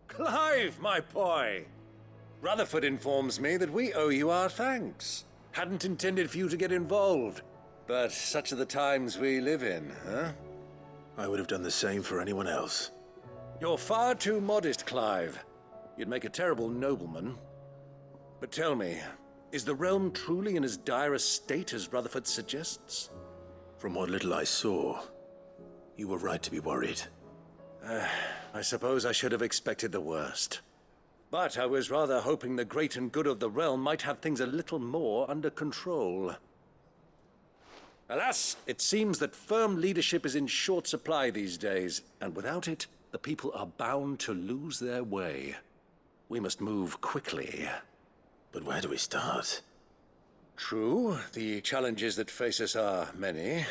Clive, my boy! Rutherford informs me that we owe you our thanks. Hadn't intended for you to get involved, but such are the times we live in, huh? I would have done the same for anyone else. You're far too modest, Clive. You'd make a terrible nobleman. But tell me, is the realm truly in as dire a state as Rutherford suggests? From what little I saw, you were right to be worried. I suppose I should have expected the worst. But I was rather hoping the great and good of the realm might have things a little more under control. Alas, it seems that firm leadership is in short supply these days, and without it, the people are bound to lose their way. We must move quickly. But where do we start? True, the challenges that face us are many.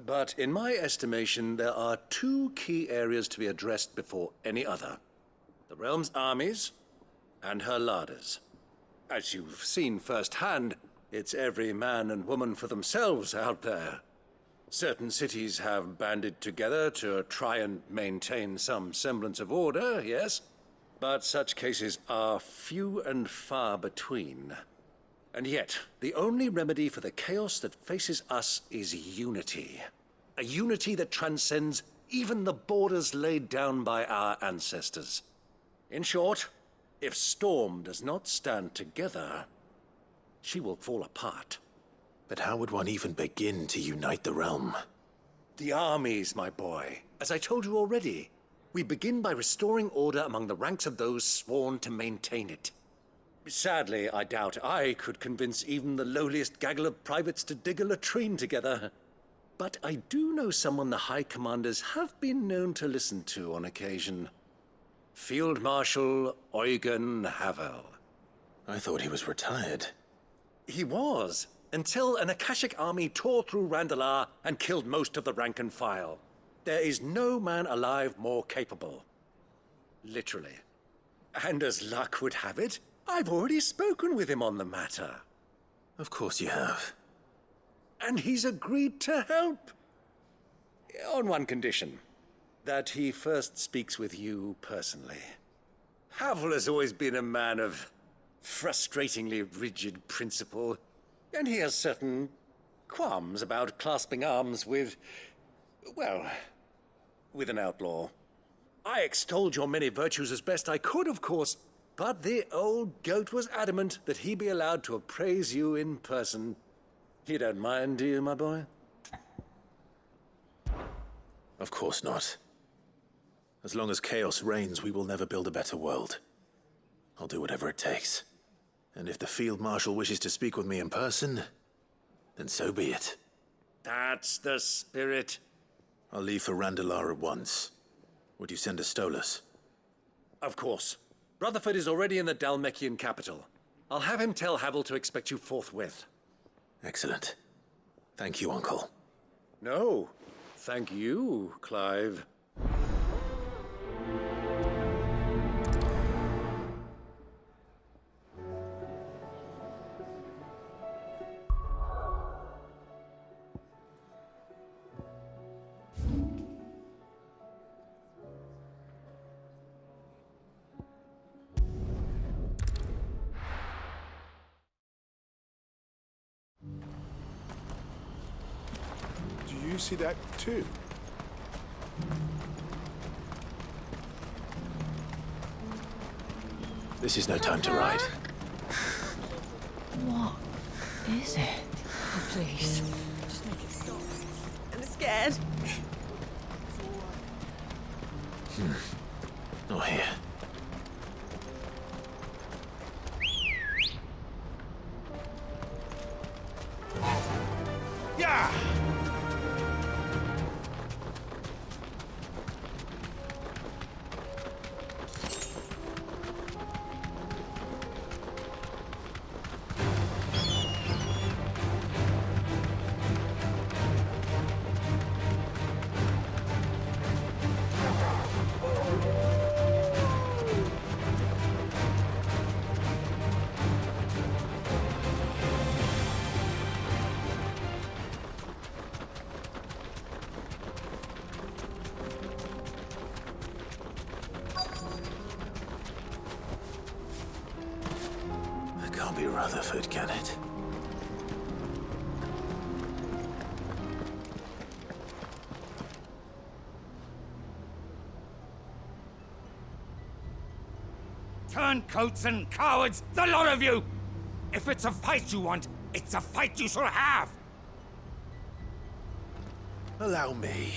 But in my estimation, there are two key areas to be addressed before any other. The realm's armies and her larders. As you've seen firsthand, it's every man and woman for themselves out there. Certain cities have banded together to try and maintain some semblance of order, yes? But such cases are few and far between. And yet, the only remedy for the chaos that faces us is unity. A unity that transcends even the borders laid down by our ancestors. In short, if Storm does not stand together, she will fall apart. But how would one even begin to unite the realm? The armies, my boy. As I told you already, we begin by restoring order among the ranks of those sworn to maintain it. Sadly, I doubt I could convince even the lowliest gaggle of privates to dig a latrine together. But I do know someone the High Commanders have been known to listen to on occasion. Field Marshal Eugen Havel. I thought he was retired. He was, until an Akashic army tore through Randalar and killed most of the rank and file. There is no man alive more capable. Literally. And as luck would have it, I've already spoken with him on the matter. Of course you have. And he's agreed to help. On one condition. That he first speaks with you personally. Havel has always been a man of frustratingly rigid principle, and he has certain qualms about clasping arms with, well, with an outlaw. I extolled your many virtues as best I could, of course, but the old goat was adamant that he be allowed to appraise you in person. You don't mind, do you, my boy? Of course not. As long as chaos reigns, we will never build a better world. I'll do whatever it takes. And if the Field Marshal wishes to speak with me in person, then so be it. That's the spirit. I'll leave for Randalar at once. Would you send a Stolas? Of course. Rutherford is already in the Dalmekian capital. I'll have him tell Havel to expect you forthwith. Excellent. Thank you, Uncle. No, thank you, Clive. Do you see that too? This is no time to ride. What is it? Oh, please. Just make it stop. I'm scared. Not here. Yeah! can't be Rutherford, can it? Turncoats and cowards, the lot of you! If it's a fight you want, it's a fight you shall have! Allow me.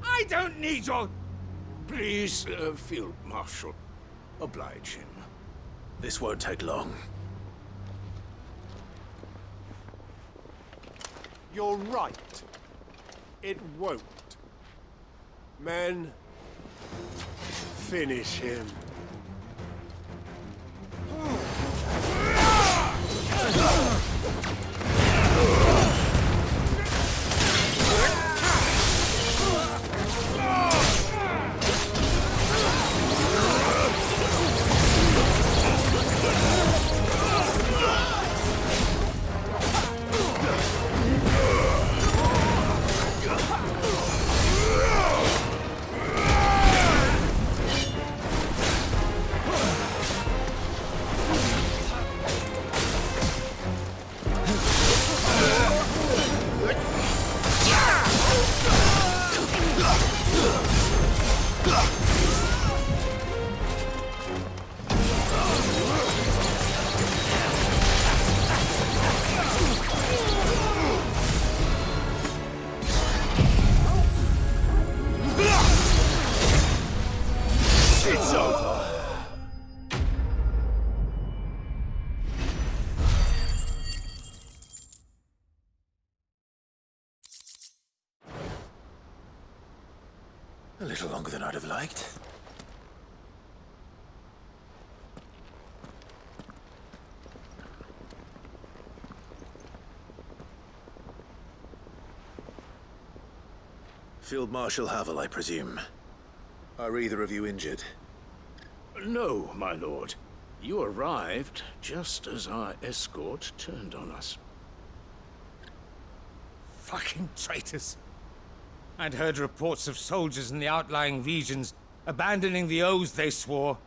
I don't need your... Please, Field Marshal, oblige him. This won't take long. You're right. It won't. Men, finish him. It's over. A little longer than I'd have liked. Field Marshal Havel, I presume. Are either of you injured? No, my lord. You arrived just as our escort turned on us. Fucking traitors. I'd heard reports of soldiers in the outlying regions abandoning the oaths they swore.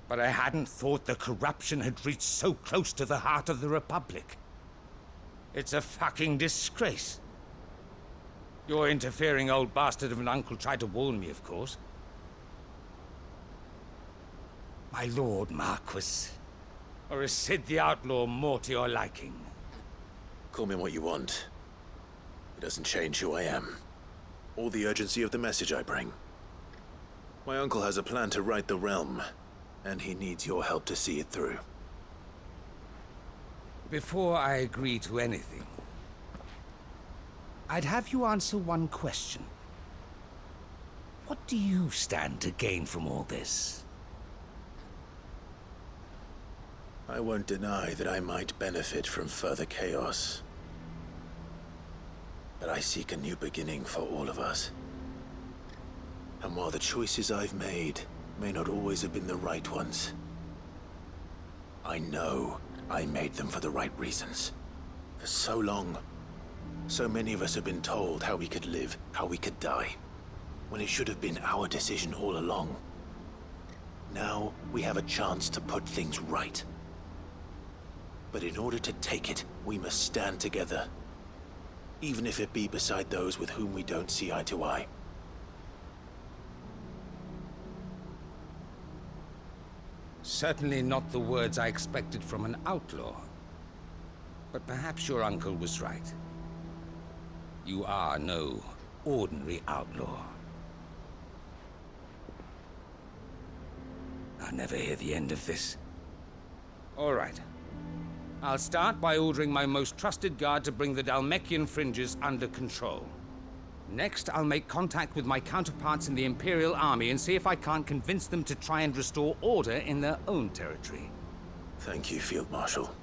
But I hadn't thought the corruption had reached so close to the heart of the Republic. It's a fucking disgrace. Your interfering old bastard of an uncle tried to warn me, of course. My lord Marquis. Or is Sid the Outlaw more to your liking? Call me what you want. It doesn't change who I am, or the urgency of the message I bring. My uncle has a plan to right the realm, and he needs your help to see it through. Before I agree to anything, I'd have you answer one question. What do you stand to gain from all this? I won't deny that I might benefit from further chaos. But I seek a new beginning for all of us. And while the choices I've made may not always have been the right ones, I know I made them for the right reasons. For so long, so many of us have been told how we could live, how we could die, when it should have been our decision all along. Now we have a chance to put things right. But in order to take it, we must stand together. Even if it be beside those with whom we don't see eye to eye. Certainly not the words I expected from an outlaw. But perhaps your uncle was right. You are no ordinary outlaw. I'll never hear the end of this. All right. I'll start by ordering my most trusted guard to bring the Dalmekian fringes under control. Next, I'll make contact with my counterparts in the Imperial Army and see if I can't convince them to try and restore order in their own territory. Thank you, Field Marshal.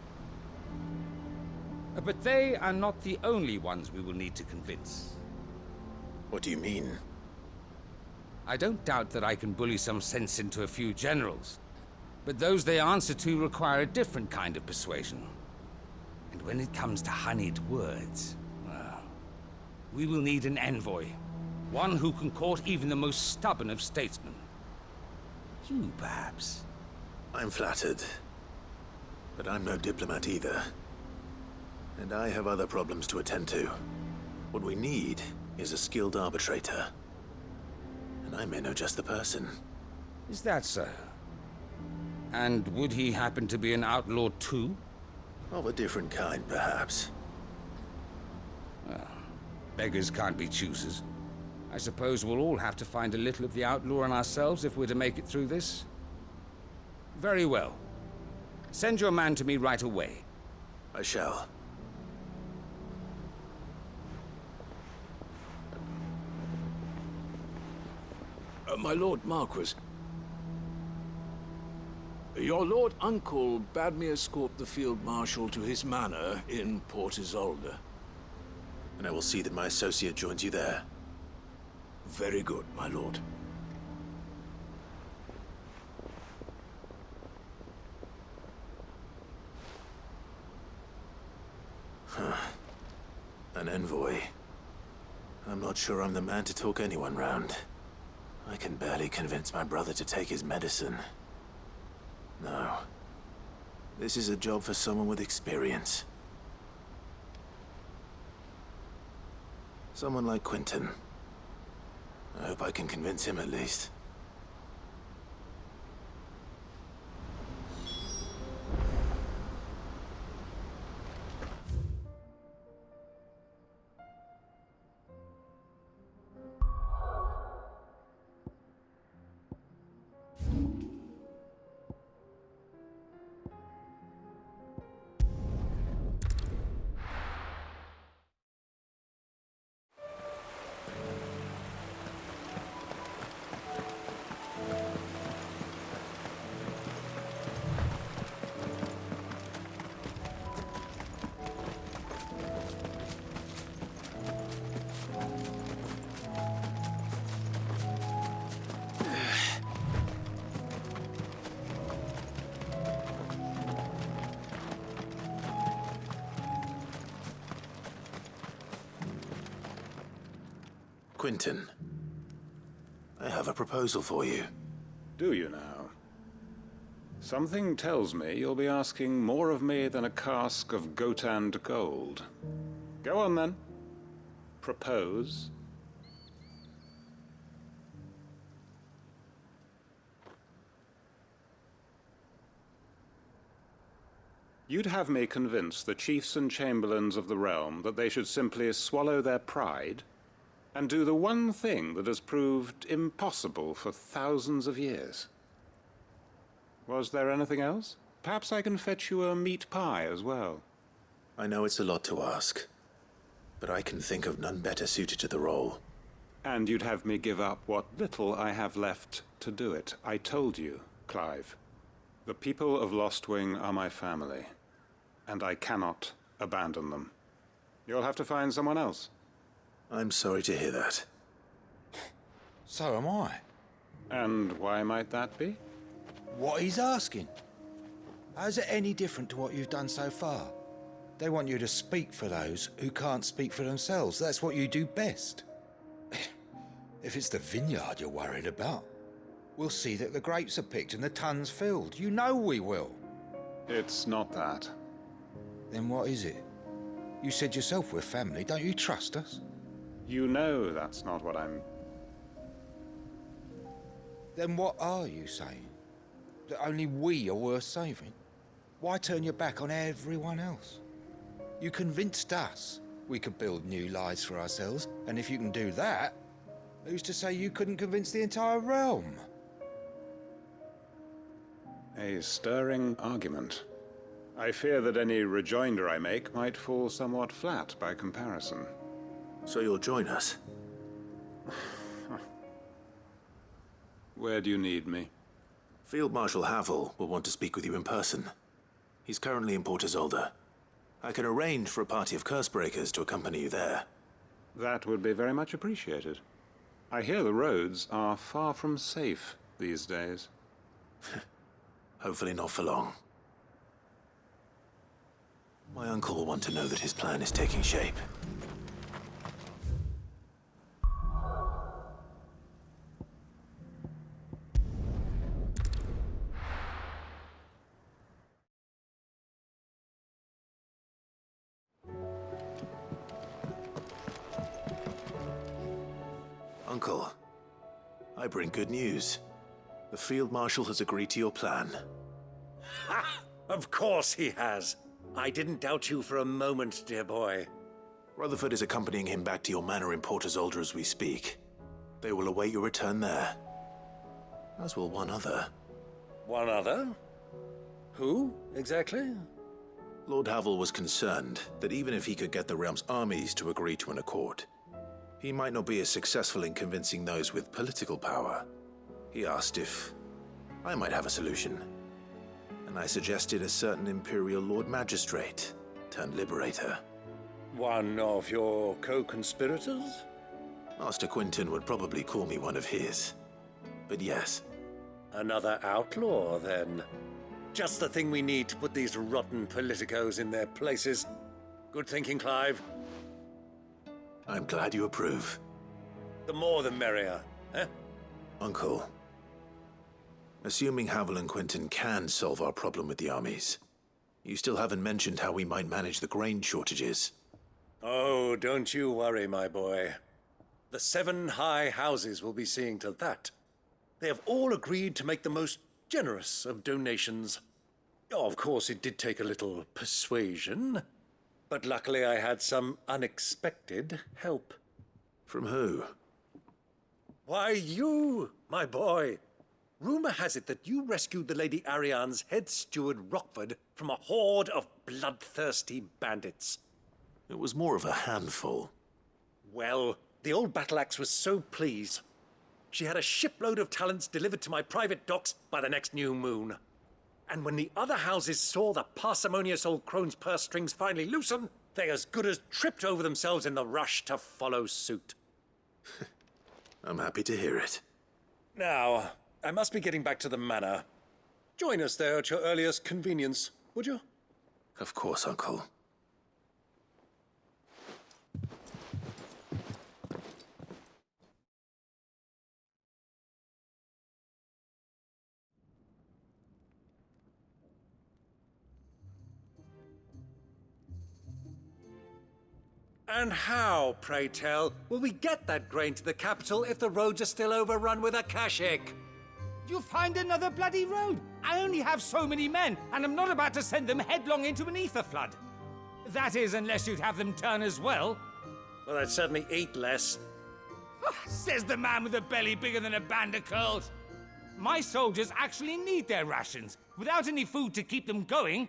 But they are not the only ones we will need to convince. What do you mean? I don't doubt that I can bully some sense into a few generals. But those they answer to require a different kind of persuasion. And when it comes to honeyed words, well, we will need an envoy. One who can court even the most stubborn of statesmen. You, perhaps. I'm flattered. But I'm no diplomat either. And I have other problems to attend to. What we need is a skilled arbitrator. And I may know just the person. Is that so? And would he happen to be an outlaw too? Of a different kind, perhaps. Beggars can't be choosers. I suppose we'll all have to find a little of the outlaw in ourselves if we're to make it through this. Very well. Send your man to me right away. I shall. My Lord Marquis. Your Lord Uncle bade me escort the Field Marshal to his manor in Port Isolde. And I will see that my associate joins you there. Very good, my lord. An envoy. I'm not sure I'm the man to talk anyone round. I can barely convince my brother to take his medicine. No. This is a job for someone with experience. Someone like Quentin. I hope I can convince him at least. Quentin, I have a proposal for you. Do you now? Something tells me you'll be asking more of me than a cask of Gotand gold. Go on, then. Propose. You'd have me convince the chiefs and chamberlains of the realm that they should simply swallow their pride and do the one thing that has proved impossible for thousands of years. Was there anything else? Perhaps I can fetch you a meat pie as well. I know it's a lot to ask, but I can think of none better suited to the role. And you'd have me give up what little I have left to do it. I told you, Clive. The people of Lostwing are my family, and I cannot abandon them. You'll have to find someone else. I'm sorry to hear that. So am I. And why might that be? What he's asking. How's it any different to what you've done so far? They want you to speak for those who can't speak for themselves. That's what you do best. If it's the vineyard you're worried about, we'll see that the grapes are picked and the tons filled. You know we will. It's not that. Then what is it? You said yourself we're family. Don't you trust us? You know that's not what I'm... Then what are you saying? That only we are worth saving? Why turn your back on everyone else? You convinced us we could build new lives for ourselves, and if you can do that, who's to say you couldn't convince the entire realm? A stirring argument. I fear that any rejoinder I make might fall somewhat flat by comparison. So you'll join us? Where do you need me? Field Marshal Havel will want to speak with you in person. He's currently in Port Isolde. I can arrange for a party of Cursebreakers to accompany you there. That would be very much appreciated. I hear the roads are far from safe these days. Hopefully not for long. My uncle will want to know that his plan is taking shape. Uncle, I bring good news. The Field Marshal has agreed to your plan. Ha! Of course he has. I didn't doubt you for a moment, dear boy. Rutherford is accompanying him back to your manor in Port Isolde as we speak. They will await your return there. As will one other. One other? Who, exactly? Lord Havel was concerned that even if he could get the realm's armies to agree to an accord, he might not be as successful in convincing those with political power. He asked if I might have a solution, and I suggested a certain Imperial Lord Magistrate turned Liberator. One of your co-conspirators? Master Quinton would probably call me one of his, but yes. Another outlaw, then. Just the thing we need to put these rotten politicos in their places. Good thinking, Clive. I'm glad you approve. The more the merrier, eh? Uncle, assuming Havel and Quinton can solve our problem with the armies, you still haven't mentioned how we might manage the grain shortages. Oh, don't you worry, my boy. The 7 high houses will be seeing to that. They have all agreed to make the most generous of donations. Oh, of course, it did take a little persuasion, but luckily I had some unexpected help. From who? Why, you, my boy. Rumor has it that you rescued the Lady Ariane's head steward Rockford from a horde of bloodthirsty bandits. It was more of a handful. Well, the old battle axe was so pleased. She had a shipload of talents delivered to my private docks by the next new moon. And when the other houses saw the parsimonious old crone's purse strings finally loosen, they as good as tripped over themselves in the rush to follow suit. I'm happy to hear it. Now, I must be getting back to the manor. Join us there at your earliest convenience, would you? Of course, Uncle. And how, pray tell, will we get that grain to the capital if the roads are still overrun with akashic? You'll find another bloody road. I only have so many men, and I'm not about to send them headlong into an ether flood. That is, unless you'd have them turn as well. Well, I'd certainly eat less. Says the man with a belly bigger than a band of curls. My soldiers actually need their rations. Without any food to keep them going,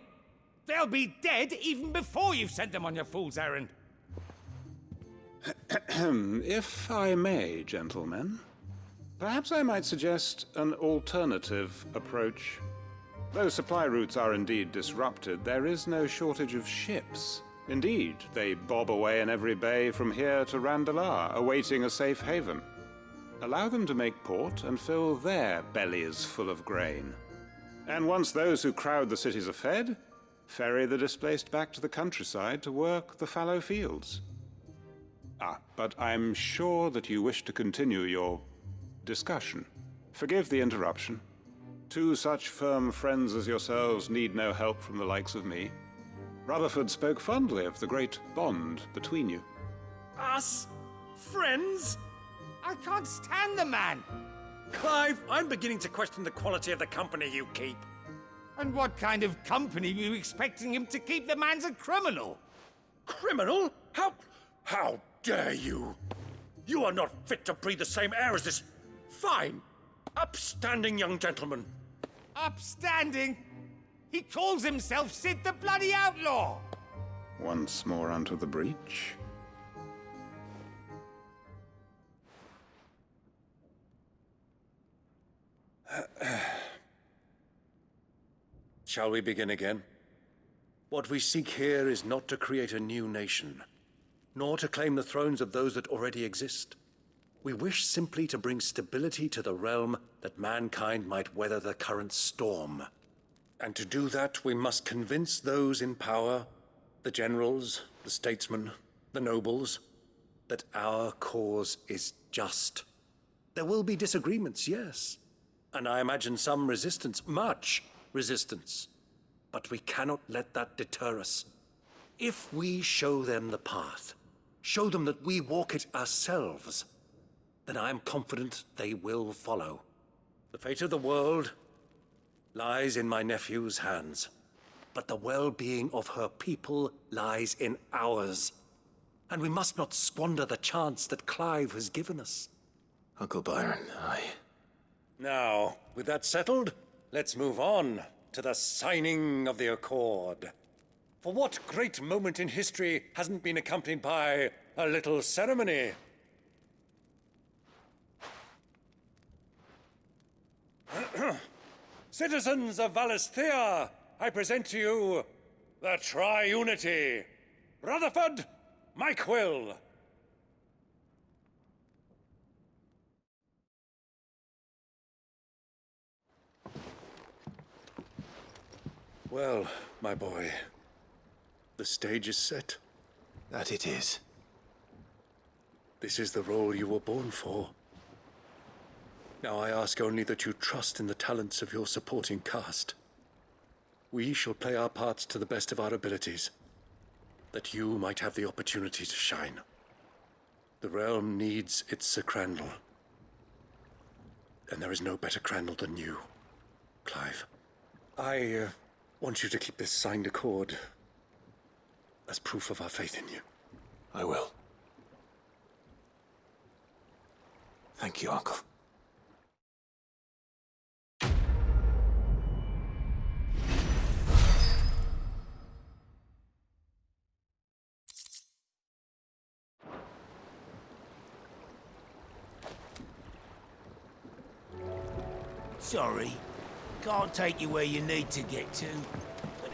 they'll be dead even before you've sent them on your fool's errand. If I may, gentlemen, perhaps I might suggest an alternative approach. Though supply routes are indeed disrupted, there is no shortage of ships. Indeed, they bob away in every bay from here to Randalar, awaiting a safe haven. Allow them to make port and fill their bellies full of grain. And once those who crowd the cities are fed, ferry the displaced back to the countryside to work the fallow fields. But I'm sure that you wish to continue your discussion. Forgive the interruption. 2 such firm friends as yourselves need no help from the likes of me. Rutherford spoke fondly of the great bond between you. Us? Friends? I can't stand the man. Clive, I'm beginning to question the quality of the company you keep. And what kind of company were you expecting him to keep? The man's a criminal. Criminal? How dare you? You are not fit to breathe the same air as this fine, upstanding young gentleman. Upstanding? He calls himself Sid the Bloody Outlaw. Once more onto the breach. Shall we begin again? What we seek here is not to create a new nation, nor to claim the thrones of those that already exist. We wish simply to bring stability to the realm that mankind might weather the current storm. And to do that, we must convince those in power, the generals, the statesmen, the nobles, that our cause is just. There will be disagreements, yes, and I imagine some resistance, much resistance. But we cannot let that deter us. If we show them the path, show them that we walk it ourselves, then I am confident they will follow. The fate of the world lies in my nephew's hands, but the well-being of her people lies in ours. And we must not squander the chance that Clive has given us. Uncle Byron, Now, with that settled, let's move on to the signing of the Accord. For what great moment in history hasn't been accompanied by a little ceremony? Citizens of Valisthea, I present to you the Triunity. Rutherford, Mike Will. Well, my boy, the stage is set. that it is. This is the role you were born for. Now I ask only that you trust in the talents of your supporting cast. We shall play our parts to the best of our abilities, that you might have the opportunity to shine. The realm needs its Sir Crandall. And there is no better Crandall than you, Clive. I want you to keep this signed accord as proof of our faith in you. I will. Thank you, Uncle. Sorry, can't take you where you need to get to. But